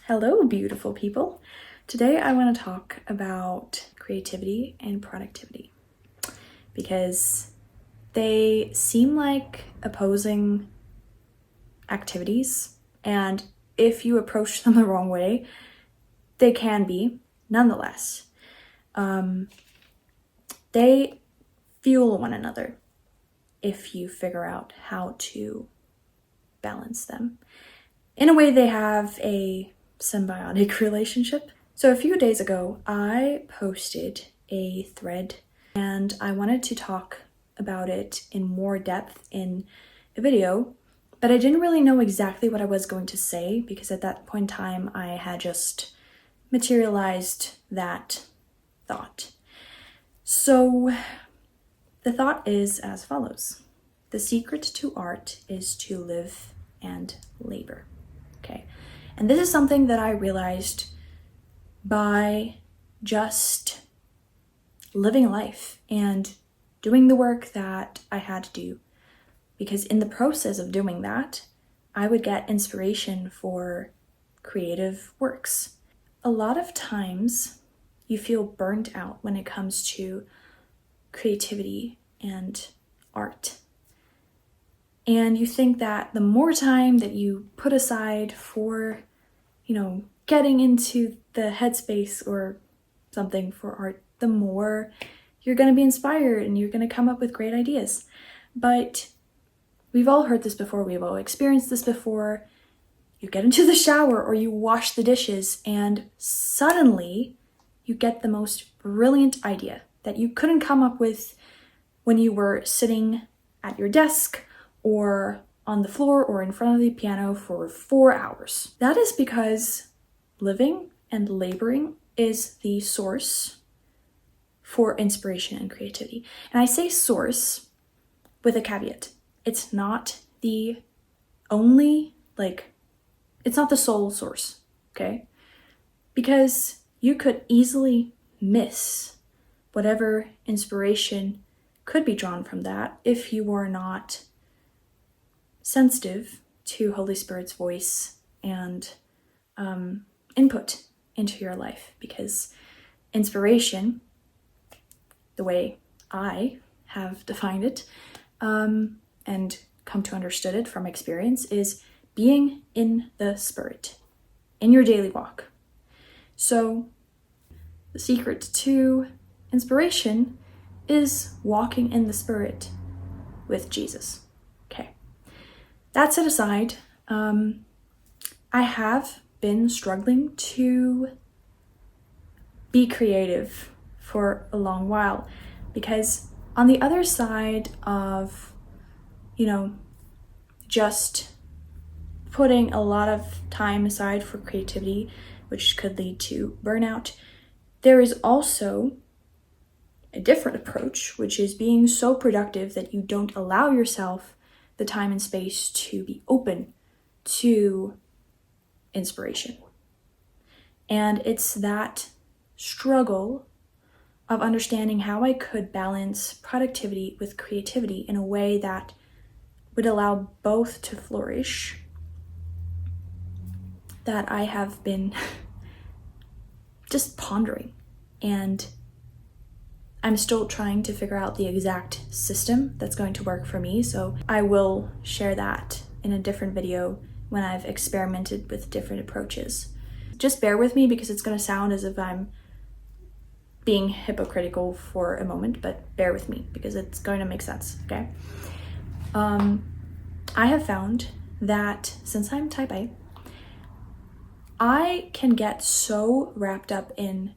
Hello, beautiful people. Today I want to talk about creativity and productivity because they seem like opposing activities, and if you approach them the wrong way, they can be nonetheless. They fuel one another if you figure out how to balance them. In a way, they have a symbiotic relationship. So a few days ago, I posted a thread and I wanted to talk about it in more depth in a video, but I didn't really know exactly what I was going to say because at that point in time, I had just materialized that thought. So the thought is as follows. The secret to art is to live and labor. Okay. And this is something that I realized by just living life and doing the work that I had to do. Because in the process of doing that, I would get inspiration for creative works. A lot of times you feel burnt out when it comes to creativity and art. And you think that the more time that you put aside for, getting into the headspace or something for art, the more you're going to be inspired and you're going to come up with great ideas. But we've all heard this before. We've all experienced this before. You get into the shower or you wash the dishes and suddenly you get the most brilliant idea that you couldn't come up with when you were sitting at your desk or on the floor or in front of the piano for 4 hours. That is because living and laboring is the source for inspiration and creativity. And I say source with a caveat. It's not the only, it's not the sole source, okay? Because you could easily miss whatever inspiration could be drawn from that if you are not sensitive to Holy Spirit's voice and input into your life, because inspiration, the way I have defined it and come to understood it from experience, is being in the Spirit in your daily walk. So the secret to inspiration is walking in the Spirit with Jesus. Okay. That set aside, I have been struggling to be creative for a long while because on the other side of, just putting a lot of time aside for creativity, which could lead to burnout, there is also a different approach, which is being so productive that you don't allow yourself the time and space to be open to inspiration. And it's that struggle of understanding how I could balance productivity with creativity in a way that would allow both to flourish that I have been just pondering. And I'm still trying to figure out the exact system that's going to work for me, so I will share that in a different video when I've experimented with different approaches. Just bear with me because it's going to sound as if I'm being hypocritical for a moment, but bear with me because it's going to make sense, okay? I have found that since I'm type A, I can get so wrapped up in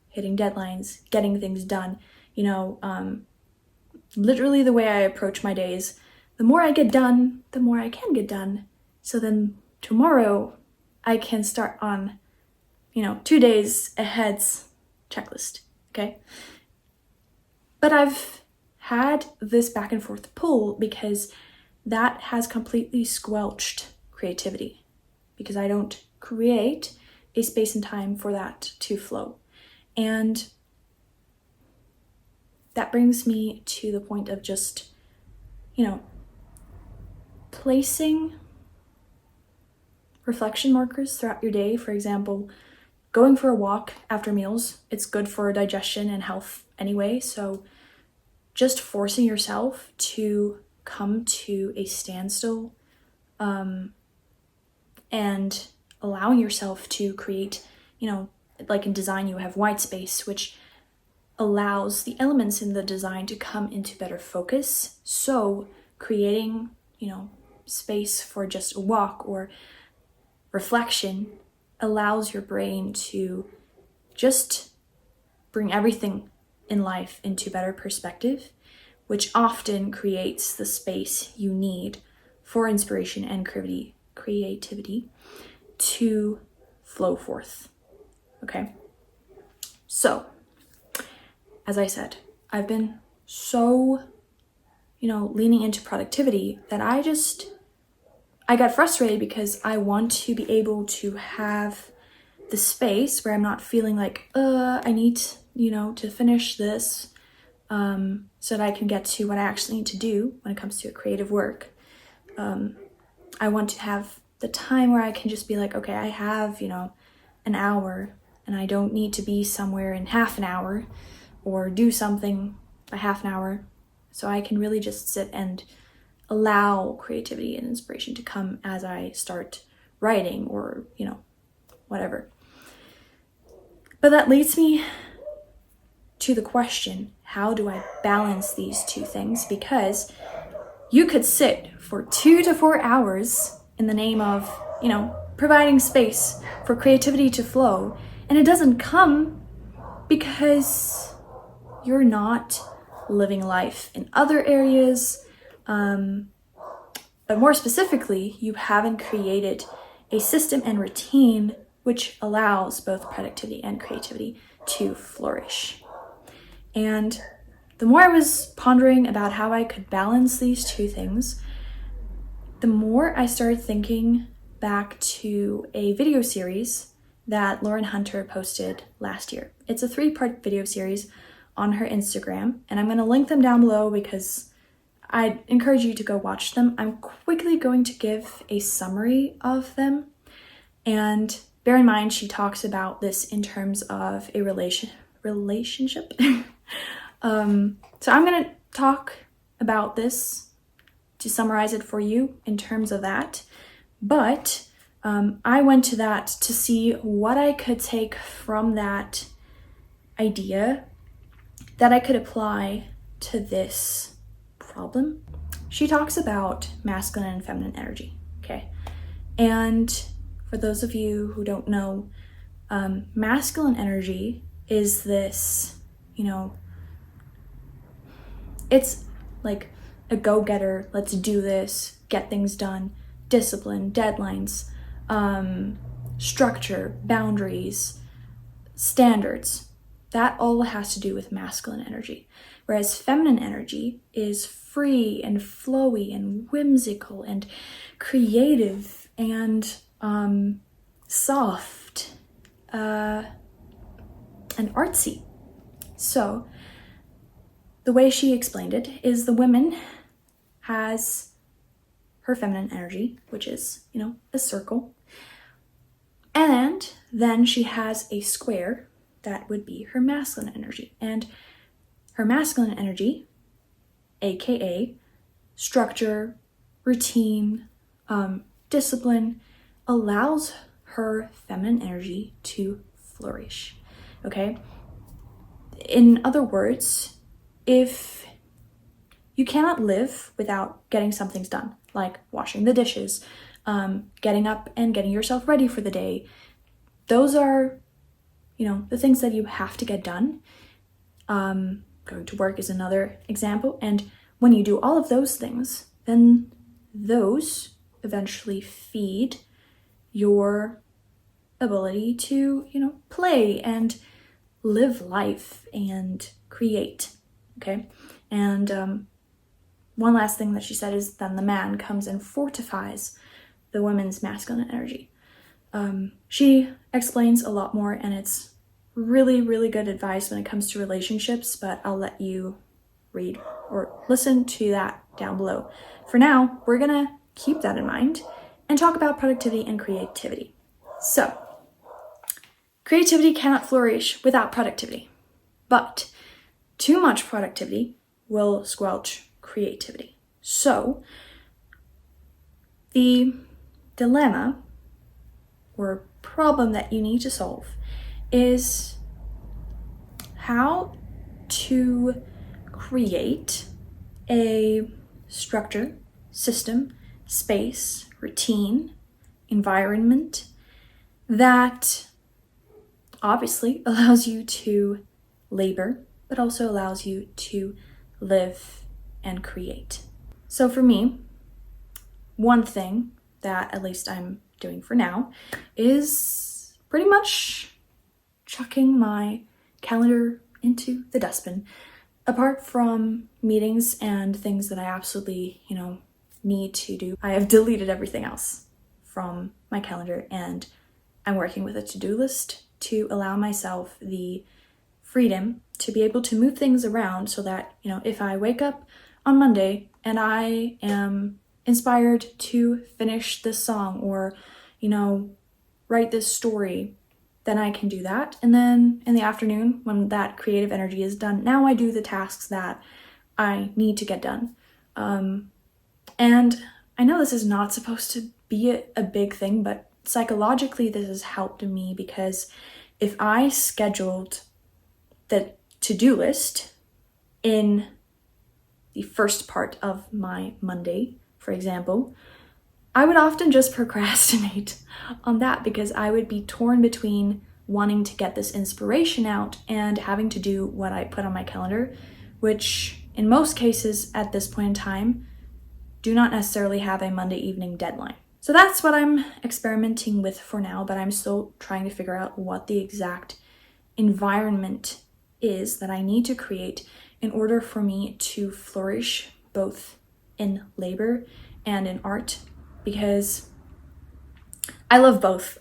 hitting deadlines, getting things done, literally the way I approach my days. The more I get done, the more I can get done. So then tomorrow I can start on, 2 days ahead's checklist, okay? But I've had this back and forth pull because that has completely squelched creativity because I don't create a space and time for that to flow. And that brings me to the point of just, placing reflection markers throughout your day. For example, going for a walk after meals. It's good for digestion and health anyway. So just forcing yourself to come to a standstill and allowing yourself to create, like in design, you have white space, which allows the elements in the design to come into better focus. So creating, space for just a walk or reflection allows your brain to just bring everything in life into better perspective, which often creates the space you need for inspiration and creativity to flow forth. Okay? So, as I said, I've been so, leaning into productivity that I got frustrated because I want to be able to have the space where I'm not feeling like, I need, to finish this so that I can get to what I actually need to do when it comes to creative work. I want to have the time where I can just be like, okay, I have, an hour and I don't need to be somewhere in half an hour or do something by half an hour. So I can really just sit and allow creativity and inspiration to come as I start writing or, whatever. But that leads me to the question, how do I balance these two things? Because you could sit for 2 to 4 hours in the name of, providing space for creativity to flow, and it doesn't come because you're not living life in other areas, but more specifically, you haven't created a system and routine which allows both productivity and creativity to flourish. And the more I was pondering about how I could balance these two things, the more I started thinking back to a video series that Lauren Hunter posted last year. It's a 3-part video series on her Instagram, and I'm going to link them down below because I'd encourage you to go watch them. I'm quickly going to give a summary of them, and bear in mind she talks about this in terms of a relationship. So I'm going to talk about this to summarize it for you in terms of that, but I went to that to see what I could take from that idea that I could apply to this problem. She talks about masculine and feminine energy, okay? And for those of you who don't know, masculine energy is this, it's like a go-getter, let's do this, get things done, discipline, deadlines, structure, boundaries, standards. That all has to do with masculine energy. Whereas feminine energy is free and flowy and whimsical and creative and soft and artsy. So the way she explained it is the woman has her feminine energy, which is, a circle. And then she has a square that would be her masculine energy. And her masculine energy, aka structure, routine, discipline, allows her feminine energy to flourish. Okay? In other words, if you cannot live without getting some things done, like washing the dishes, getting up and getting yourself ready for the day, those are the things that you have to get done. Going to work is another example. And when you do all of those things, then those eventually feed your ability to, play and live life and create. Okay. And one last thing that she said is then the man comes and fortifies the woman's masculine energy. She explains a lot more, and it's really, really good advice when it comes to relationships, but I'll let you read or listen to that down below. For now, we're gonna keep that in mind and talk about productivity and creativity. So, creativity cannot flourish without productivity, but too much productivity will squelch creativity. So, the dilemma or problem that you need to solve is how to create a structure, system, space, routine, environment that obviously allows you to labor, but also allows you to live and create. So for me, one thing that at least I'm doing for now is pretty much chucking my calendar into the dustbin. Apart from meetings and things that I absolutely, need to do, I have deleted everything else from my calendar, and I'm working with a to-do list to allow myself the freedom to be able to move things around so that, if I wake up on Monday and I am inspired to finish this song or, write this story, then I can do that. And then in the afternoon, when that creative energy is done, now I do the tasks that I need to get done. And I know this is not supposed to be a big thing, but psychologically this has helped me, because if I scheduled the to-do list in the first part of my Monday, for example, I would often just procrastinate on that, because I would be torn between wanting to get this inspiration out and having to do what I put on my calendar, which in most cases at this point in time do not necessarily have a Monday evening deadline. So that's what I'm experimenting with for now, but I'm still trying to figure out what the exact environment is that I need to create in order for me to flourish both in labor and in art, because I love both.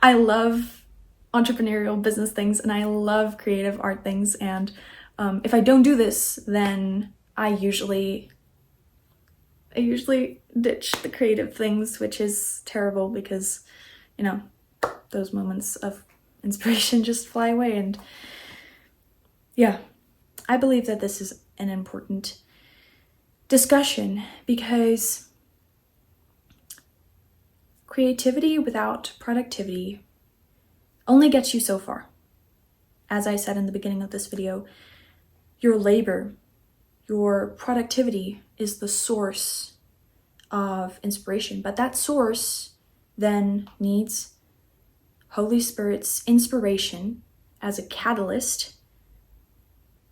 I love entrepreneurial business things and I love creative art things, and if I don't do this, then I usually ditch the creative things, which is terrible because, those moments of inspiration just fly away. And yeah, I believe that this is an important discussion, because creativity without productivity only gets you so far. As I said in the beginning of this video, your labor, your productivity is the source of inspiration, but that source then needs Holy Spirit's inspiration as a catalyst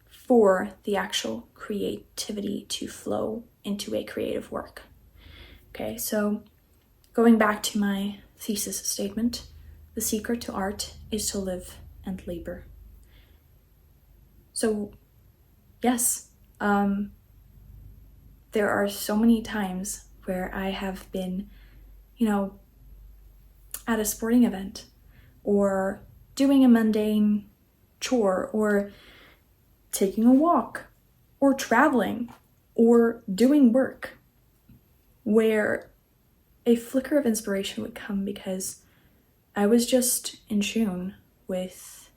for the actual creativity to flow into a creative work. Okay, so going back to my thesis statement, the secret to art is to live and labor. So yes, there are so many times where I have been, at a sporting event or doing a mundane chore or taking a walk or traveling or doing work, where a flicker of inspiration would come because I was just in tune with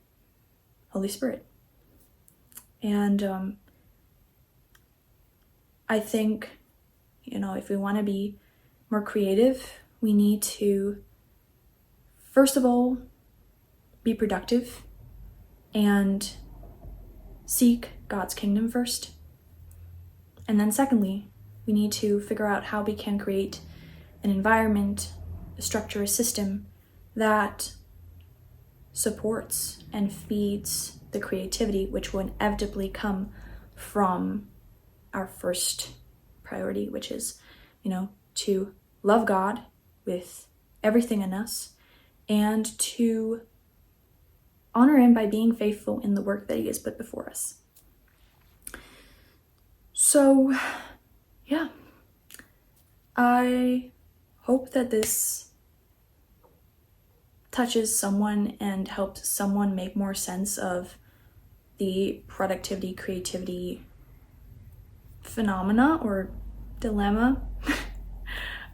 Holy Spirit. And I think, if we want to be more creative, we need to, first of all, be productive and seek God's kingdom first. And then secondly, we need to figure out how we can create an environment, a structure, a system that supports and feeds the creativity, which will inevitably come from our first priority, which is, to love God with everything in us and to honor Him by being faithful in the work that He has put before us. So, yeah, I hope that this touches someone and helps someone make more sense of the productivity, creativity phenomena or dilemma.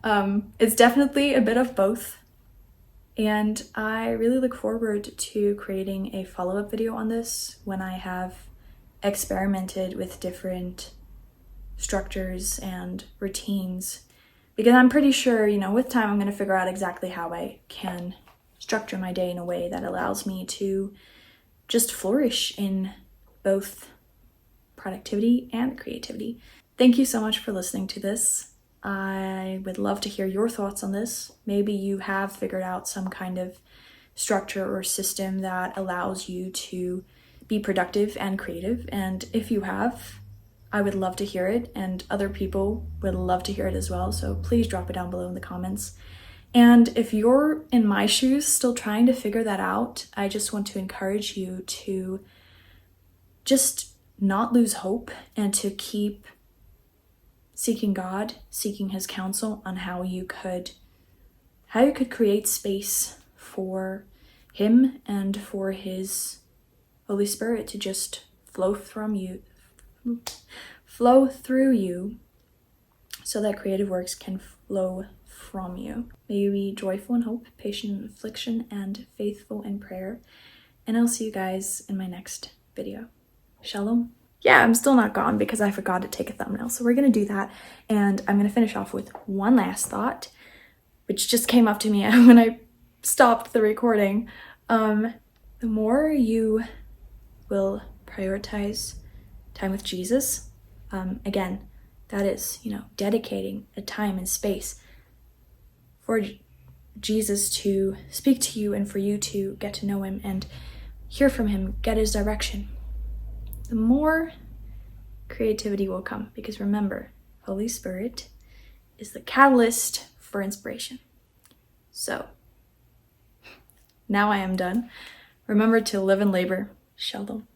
It's definitely a bit of both. And I really look forward to creating a follow-up video on this when I have experimented with different structures and routines. Because I'm pretty sure, with time I'm going to figure out exactly how I can structure my day in a way that allows me to just flourish in both productivity and creativity. Thank you so much for listening to this. I would love to hear your thoughts on this. Maybe you have figured out some kind of structure or system that allows you to be productive and creative. And if you have, I would love to hear it, and other people would love to hear it as well. So please drop it down below in the comments. And if you're in my shoes still trying to figure that out, I just want to encourage you to just not lose hope and to keep seeking God, seeking his counsel on how you could create space for him and for his Holy Spirit to just flow through you so that creative works can flow from you. May you be joyful in hope, patient in affliction, and faithful in prayer. And I'll see you guys in my next video. Shalom. Yeah, I'm still not gone because I forgot to take a thumbnail. So we're going to do that. And I'm going to finish off with one last thought, which just came up to me when I stopped the recording. The more you will prioritize time with Jesus, again, that is, dedicating a time and space for Jesus to speak to you and for you to get to know him and hear from him, get his direction, the more creativity will come. Because remember, Holy Spirit is the catalyst for inspiration. So, now I am done. Remember to live and labor. Shalom.